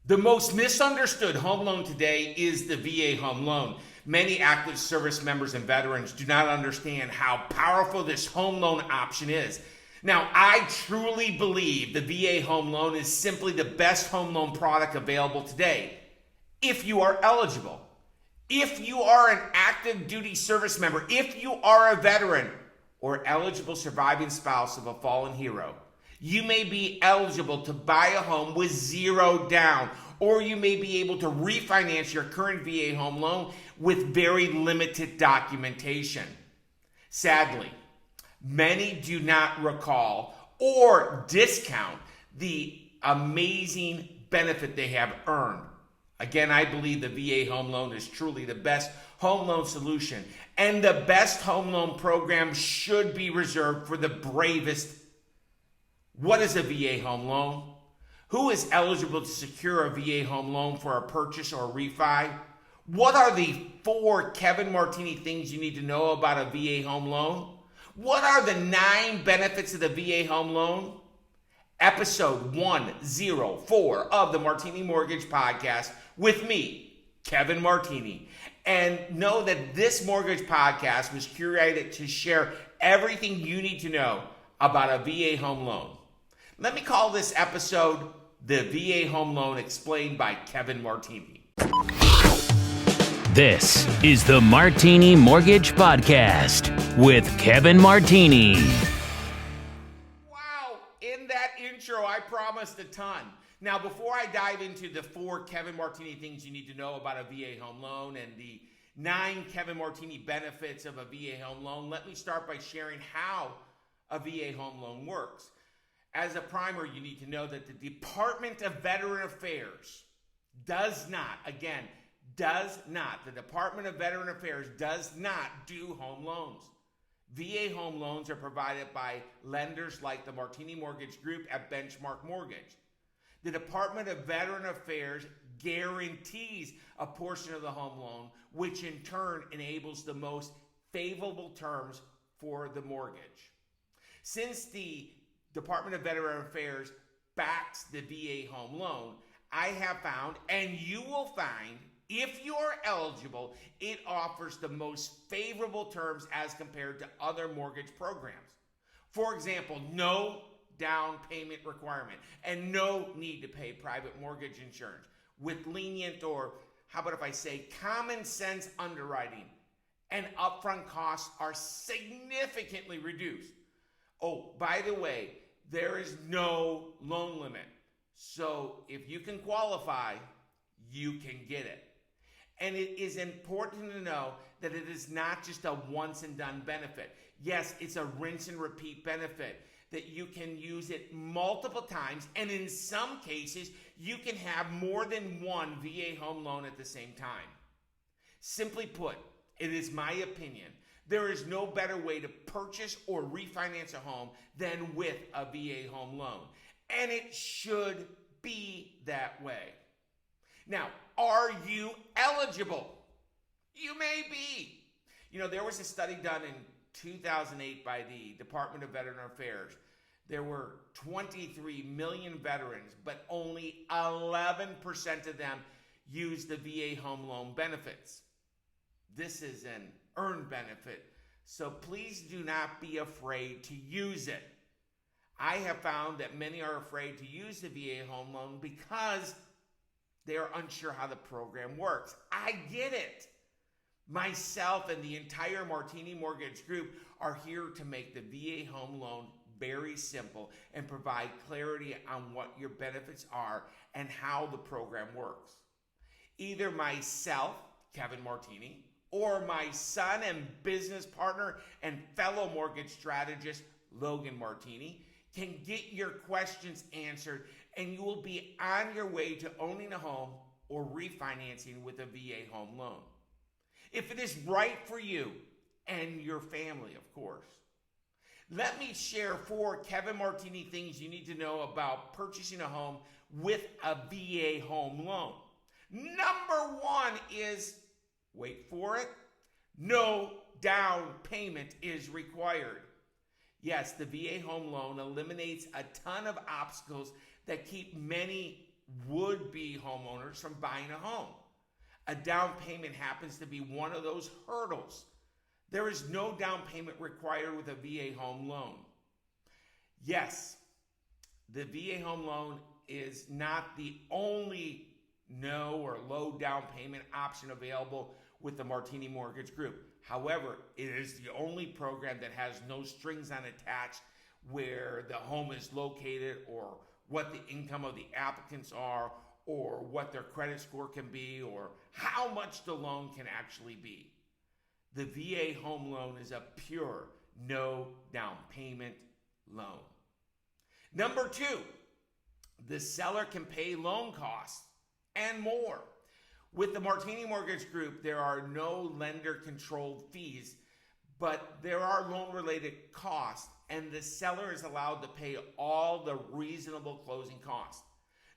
The most misunderstood home loan today is the VA home loan. Many active service members and veterans do not understand how powerful this home loan option is. Now, I truly believe the VA home loan is simply the best home loan product available today, if you are eligible. If you are an active duty service member, if you are a veteran or eligible surviving spouse of a fallen hero, you may be eligible to buy a home with zero down, or you may be able to refinance your current VA home loan with very limited documentation. Sadly, many do not recall or discount the amazing benefit they have earned. Again, I believe the VA home loan is truly the best home loan solution, and the best home loan program should be reserved for the bravest. What is a VA home loan? Who is eligible to secure a VA home loan for a purchase or a refi? What are the 4 Kevin Martini things you need to know about a VA home loan? What are the 9 benefits of the VA home loan? Episode 104 of the Martini Mortgage Podcast with me, Kevin Martini. And know that this mortgage podcast was curated to share everything you need to know about a VA home loan. Let me call this episode The VA Home Loan Explained by Kevin Martini. This is the Martini Mortgage Podcast with Kevin Martini. Wow, in that intro, I promised a ton. Now, before I dive into the 4 Kevin Martini things you need to know about a VA home loan and the 9 Kevin Martini benefits of a VA home loan, let me start by sharing how a VA home loan works. As a primer, you need to know that the Department of Veteran Affairs does not, the Department of Veteran Affairs does not do home loans. VA home loans are provided by lenders like the Martini Mortgage Group at Benchmark Mortgage. The Department of Veteran Affairs guarantees a portion of the home loan, which in turn enables the most favorable terms for the mortgage. Since the Department of Veteran Affairs backs the VA home loan, I have found, and you will find, if you are eligible, it offers the most favorable terms as compared to other mortgage programs. For example, no down payment requirement and no need to pay private mortgage insurance with lenient, or how about if I say common sense underwriting, and upfront costs are significantly reduced. Oh, by the way, there is no loan limit. So if you can qualify, you can get it. And it is important to know that it is not just a once and done benefit. Yes, it's a rinse and repeat benefit that you can use it multiple times. And in some cases, you can have more than one VA home loan at the same time. Simply put, it is my opinion, there is no better way to purchase or refinance a home than with a VA home loan. And it should be that way. Now, are you eligible? You may be. There was a study done in 2008 by the Department of Veteran Affairs. There were 23 million veterans, but only 11% of them used the VA home loan benefits. This is an earned benefit, so please do not be afraid to use it. I have found that many are afraid to use the VA home loan because they are unsure how the program works. I get it. Myself and the entire Martini Mortgage Group are here to make the VA home loan very simple and provide clarity on what your benefits are and how the program works. Either myself, Kevin Martini, or my son and business partner and fellow mortgage strategist, Logan Martini, can get your questions answered, and you will be on your way to owning a home or refinancing with a VA home loan. If it is right for you and your family, of course. Let me share 4 Kevin Martini things you need to know about purchasing a home with a VA home loan. Number 1 is, wait for it, no down payment is required. Yes, the VA home loan eliminates a ton of obstacles that keep many would-be homeowners from buying a home. A down payment happens to be one of those hurdles. There is no down payment required with a VA home loan. Yes, the VA home loan is not the only no or low down payment option available with the Martini Mortgage Group. However, it is the only program that has no strings unattached where the home is located or what the income of the applicants are or what their credit score can be or how much the loan can actually be. The VA home loan is a pure no down payment loan. Number 2, the seller can pay loan costs and more. With the Martini Mortgage Group, there are no lender-controlled fees, but there are loan-related costs, and the seller is allowed to pay all the reasonable closing costs.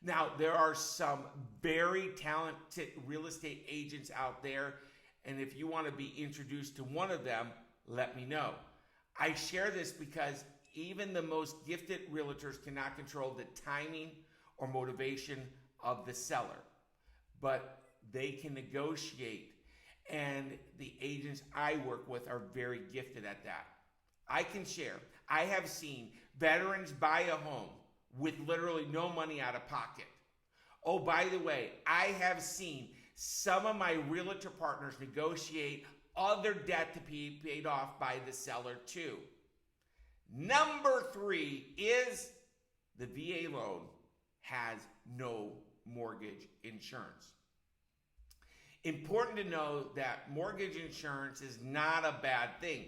Now, there are some very talented real estate agents out there, and if you want to be introduced to one of them, let me know. I share this because even the most gifted realtors cannot control the timing or motivation of the seller, but they can negotiate, and the agents I work with are very gifted at that. I can share. I have seen veterans buy a home with literally no money out of pocket. Oh, by the way, I have seen some of my realtor partners negotiate other debt to be paid off by the seller too. Number 3 is the VA loan has no mortgage insurance. Important to know that mortgage insurance is not a bad thing.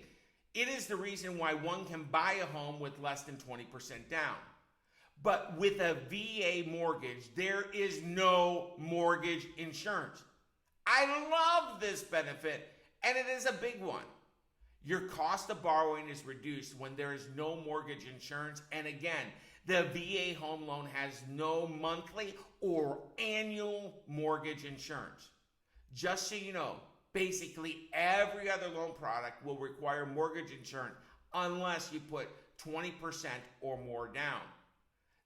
It is the reason why one can buy a home with less than 20% down. But with a VA mortgage, there is no mortgage insurance. I love this benefit, and it is a big one. Your cost of borrowing is reduced when there is no mortgage insurance. And again, the VA home loan has no monthly or annual mortgage insurance. Just so you know, basically every other loan product will require mortgage insurance unless you put 20% or more down.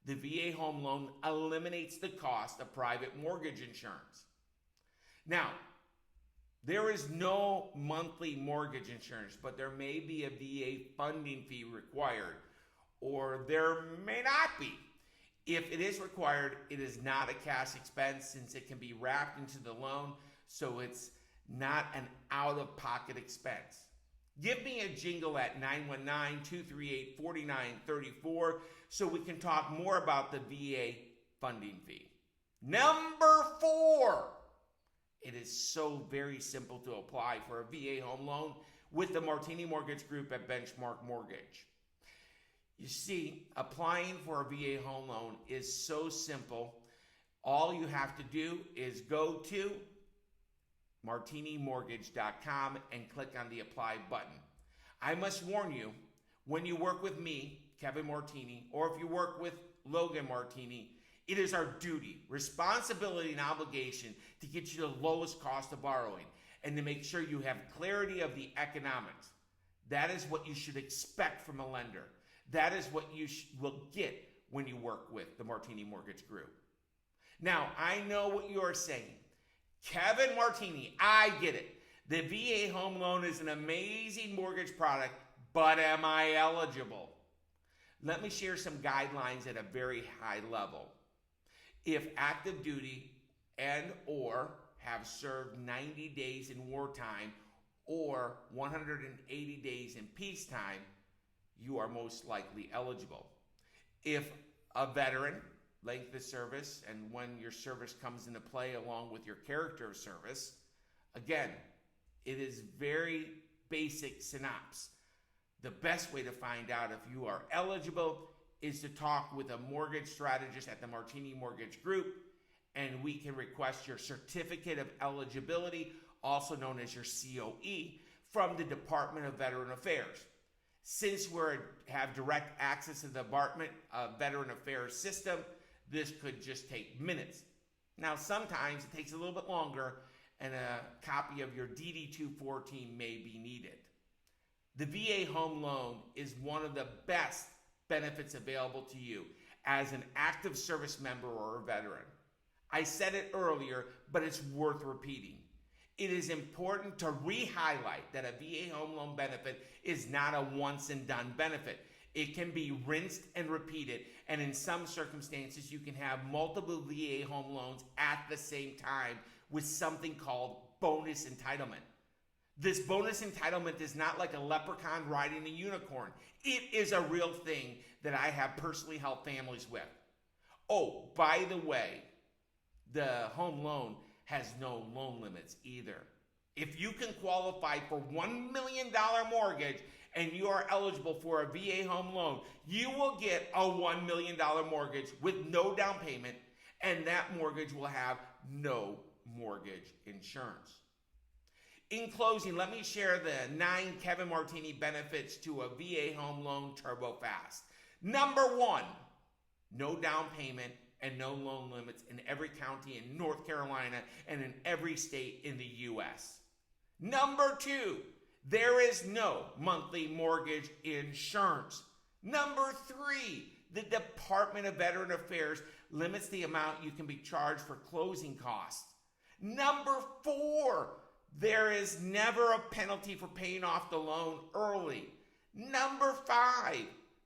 The VA home loan eliminates the cost of private mortgage insurance. Now, there is no monthly mortgage insurance, but there may be a VA funding fee required, or there may not be. If it is required, it is not a cash expense since it can be wrapped into the loan, so it's not an out-of-pocket expense. Give me a jingle at 919-238-4934 so we can talk more about the VA funding fee. Number 4. It is so very simple to apply for a VA home loan with the Martini Mortgage Group at Benchmark Mortgage. You see, applying for a VA home loan is so simple. All you have to do is go to martinimortgage.com and click on the apply button. I must warn you, when you work with me, Kevin Martini, or if you work with Logan Martini, it is our duty, responsibility, and obligation to get you the lowest cost of borrowing and to make sure you have clarity of the economics. That is what you should expect from a lender. That is what you will get when you work with the Martini Mortgage Group. Now, I know what you are saying. Kevin Martini, I get it. The VA home loan is an amazing mortgage product, but am I eligible? Let me share some guidelines at a very high level. If active duty and or have served 90 days in wartime or 180 days in peacetime, you are most likely eligible. If a veteran, length of service, and when your service comes into play along with your character of service, again, it is very basic synopsis. The best way to find out if you are eligible is to talk with a mortgage strategist at the Martini Mortgage Group, and we can request your certificate of eligibility, also known as your COE, from the Department of Veteran Affairs. Since we have direct access to the Department of Veteran Affairs system, this could just take minutes. Now, sometimes it takes a little bit longer, and a copy of your DD-214 may be needed. The VA home loan is one of the best benefits available to you as an active service member or a veteran. I said it earlier, but it's worth repeating. It is important to re-highlight that a VA home loan benefit is not a once and done benefit. It can be rinsed and repeated, and in some circumstances, you can have multiple VA home loans at the same time with something called bonus entitlement. This bonus entitlement is not like a leprechaun riding a unicorn. It is a real thing that I have personally helped families with. Oh, by the way, the home loan has no loan limits either. If you can qualify for $1 million mortgage and you are eligible for a VA home loan, you will get a $1 million mortgage with no down payment, and that mortgage will have no mortgage insurance. In closing, let me share the 9 Kevin Martini benefits to a VA home loan turbo fast. Number 1, no down payment and no loan limits in every county in North Carolina and in every state in the U.S. Number 2, there is no monthly mortgage insurance. Number 3, the Department of Veteran Affairs limits the amount you can be charged for closing costs. Number 4, there is never a penalty for paying off the loan early. Number 5,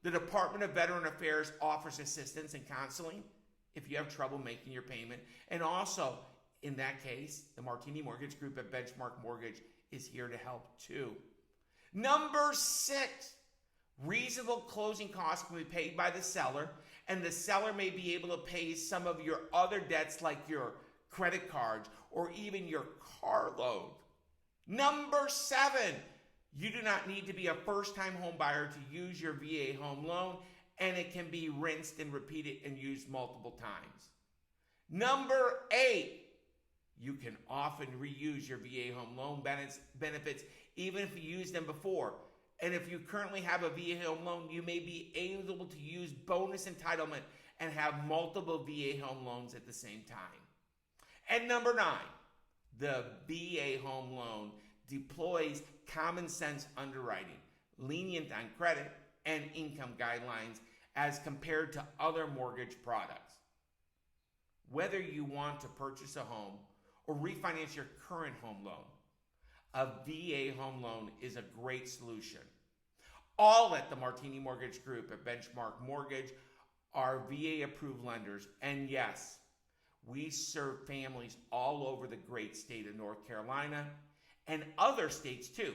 the Department of Veteran Affairs offers assistance and counseling if you have trouble making your payment. And also, in that case, the Martini Mortgage Group at Benchmark Mortgage is here to help too. Number 6, reasonable closing costs can be paid by the seller, and the seller may be able to pay some of your other debts like your credit cards or even your car loan. Number 7, you do not need to be a first-time home buyer to use your VA home loan, and it can be rinsed and repeated and used multiple times. Number 8, you can often reuse your VA home loan benefits even if you used them before. And if you currently have a VA home loan, you may be able to use bonus entitlement and have multiple VA home loans at the same time. And number 9, the VA home loan deploys common sense underwriting, lenient on credit and income guidelines as compared to other mortgage products. Whether you want to purchase a home or refinance your current home loan, a VA home loan is a great solution. All at the Martini Mortgage Group at Benchmark Mortgage are VA-approved lenders, and yes, we serve families all over the great state of North Carolina and other states too.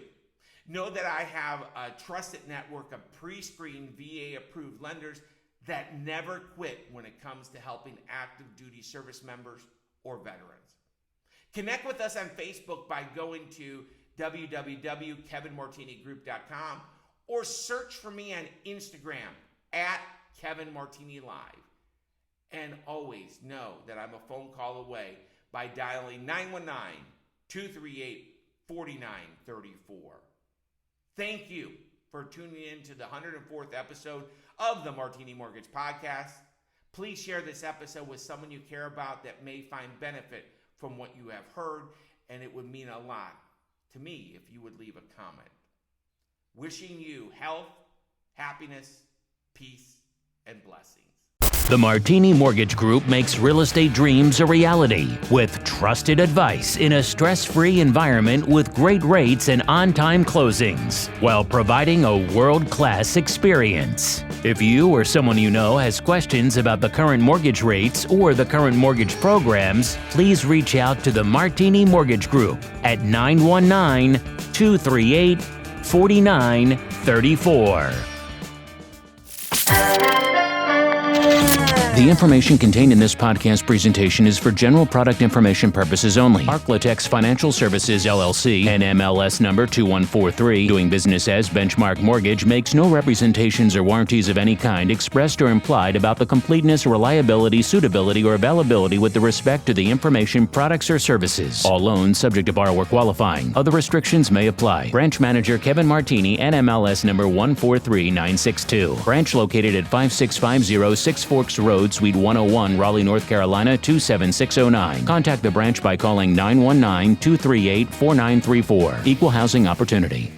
Know that I have a trusted network of pre-screened VA-approved lenders that never quit when it comes to helping active duty service members or veterans. Connect with us on Facebook by going to www.kevinmartinigroup.com or search for me on Instagram at Kevin Martini Live. And always know that I'm a phone call away by dialing 919-238-4934. Thank you for tuning in to the 104th episode of the Martini Mortgage Podcast. Please share this episode with someone you care about that may find benefit from what you have heard, and it would mean a lot to me if you would leave a comment. Wishing you health, happiness, peace, and blessings. The Martini Mortgage Group makes real estate dreams a reality with trusted advice in a stress-free environment with great rates and on-time closings while providing a world-class experience. If you or someone you know has questions about the current mortgage rates or the current mortgage programs, please reach out to the Martini Mortgage Group at 919-238-4934. The information contained in this podcast presentation is for general product information purposes only. Arklatex Financial Services, LLC, NMLS number 2143, doing business as Benchmark Mortgage, makes no representations or warranties of any kind expressed or implied about the completeness, reliability, suitability, or availability with respect to the information, products, or services. All loans subject to borrower qualifying. Other restrictions may apply. Branch Manager Kevin Martini, NMLS number 143962. Branch located at 5650 Six Forks Road, Suite 101, Raleigh, North Carolina 27609. Contact the branch by calling 919-238-4934. Equal housing opportunity.